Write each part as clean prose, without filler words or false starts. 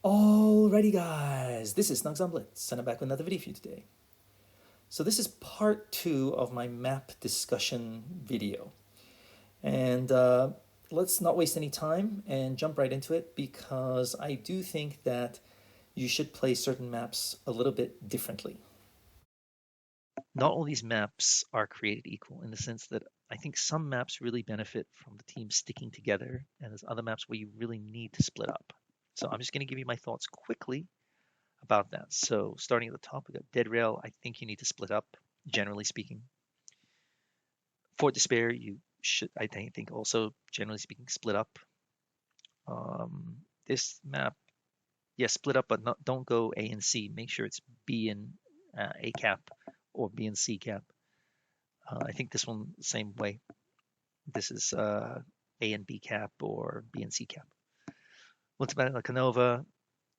Alrighty guys, this is Snugs on Blitz, and I'm back with another video for you today. So this is part 2 of my map discussion video. And let's not waste any time and jump right into it, because I do think that you should play certain maps a little bit differently. Not all these maps are created equal in the sense that I think some maps really benefit from the team sticking together, and there's other maps where you really need to split up. So I'm just going to give you my thoughts quickly about that. So starting at the top, we got Dead Rail. I think you need to split up, generally speaking. Fort Despair, you should, I think, also generally speaking, split up. This map, yes, split up, but don't go A and C. Make sure it's B and A cap or B and C cap. I think this one same way. This is A and B cap or B and C cap. Once about La Canova,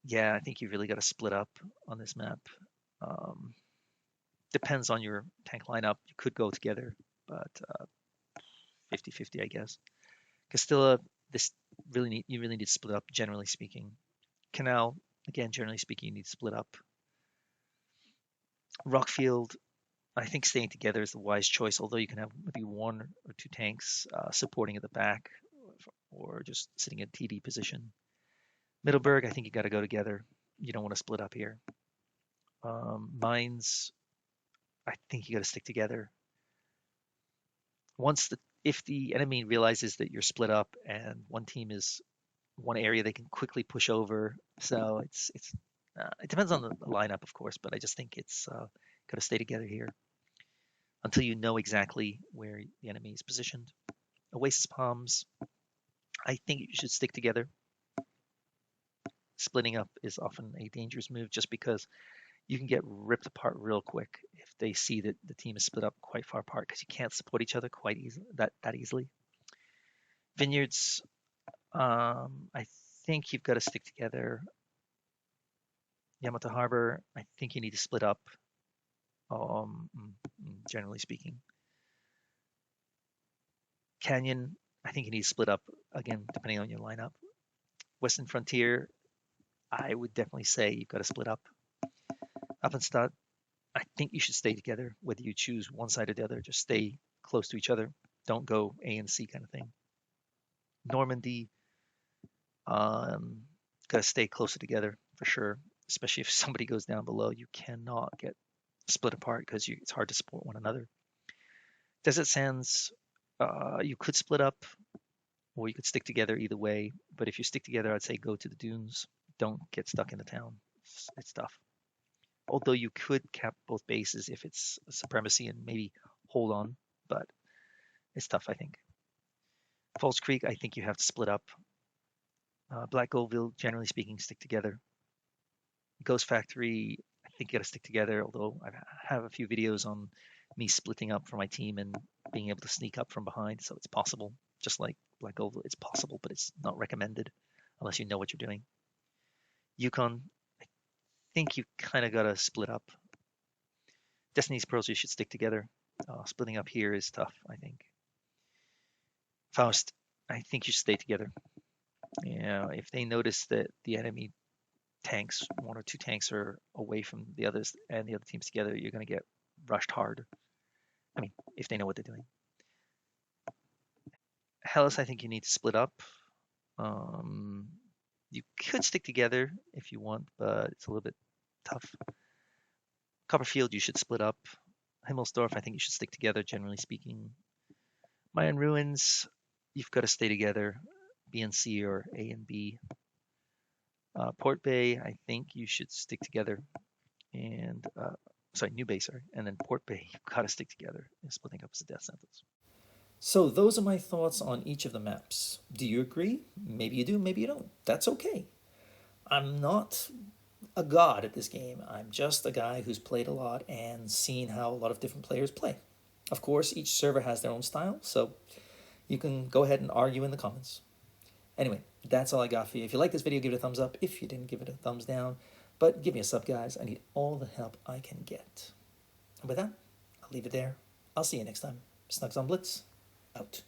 yeah, I think you really got to split up on this map. Um, Depends on your tank lineup. You could go together, but 50-50, I guess. Castilla, this you really need to split up, generally speaking. Canal, again, generally speaking, you need to split up. Rockfield, I think staying together is the wise choice, although you can have maybe one or two tanks supporting at the back or just sitting in TD position. Middleburg, I think you got to go together. You don't want to split up here. Mines, I think you got to stick together. If the enemy realizes that you're split up and one team is one area, they can quickly push over. So it depends on the lineup, of course, but I just think it's got to stay together here until you know exactly where the enemy is positioned. Oasis Palms, I think you should stick together. Splitting up is often a dangerous move just because you can get ripped apart real quick if they see that the team is split up quite far apart because you can't support each other quite that easily. Vineyards, I think you've got to stick together. Yamato Harbor, I think you need to split up, generally speaking. Canyon, I think you need to split up again, depending on your lineup. Western Frontier, I would definitely say you've got to split up. Uppenstadt, I think you should stay together, whether you choose one side or the other. Just stay close to each other. Don't go A and C kind of thing. Normandy, got to stay closer together for sure. Especially if somebody goes down below, you cannot get split apart because it's hard to support one another. Desert Sands, you could split up or you could stick together either way. But if you stick together, I'd say go to the dunes. Don't get stuck in the town. It's tough. Although you could cap both bases if it's a supremacy and maybe hold on, but it's tough, I think. Falls Creek, I think you have to split up. Black Goldville, generally speaking, stick together. Ghost Factory, I think you got to stick together, although I have a few videos on me splitting up for my team and being able to sneak up from behind, so it's possible. Just like Black Goldville, it's possible, but it's not recommended unless you know what you're doing. Yukon, I think you kind of got to split up. Destiny's Pearls, you should stick together. Splitting up here is tough, I think. Faust, I think you should stay together. If they notice that the enemy tanks, one or two tanks are away from the others and the other teams together, you're going to get rushed hard. I mean, if they know what they're doing. Hellas, I think you need to split up. You could stick together if you want, but it's a little bit tough. Copperfield, you should split up. Himmelsdorf, I think you should stick together, generally speaking. Mayan Ruins, you've got to stay together. B and C or A and B. Port Bay, I think you should stick together. And New Bay, sorry. And then Port Bay, you've got to stick together. And splitting up is a death sentence. So those are my thoughts on each of the maps. Do you agree? Maybe you do, maybe you don't. That's okay. I'm not a god at this game. I'm just a guy who's played a lot and seen how a lot of different players play. Of course, each server has their own style, so you can go ahead and argue in the comments. Anyway, that's all I got for you. If you like this video, give it a thumbs up. If you didn't, give it a thumbs down. But give me a sub, guys. I need all the help I can get. And with that, I'll leave it there. I'll see you next time. Snugs on Blitz, out.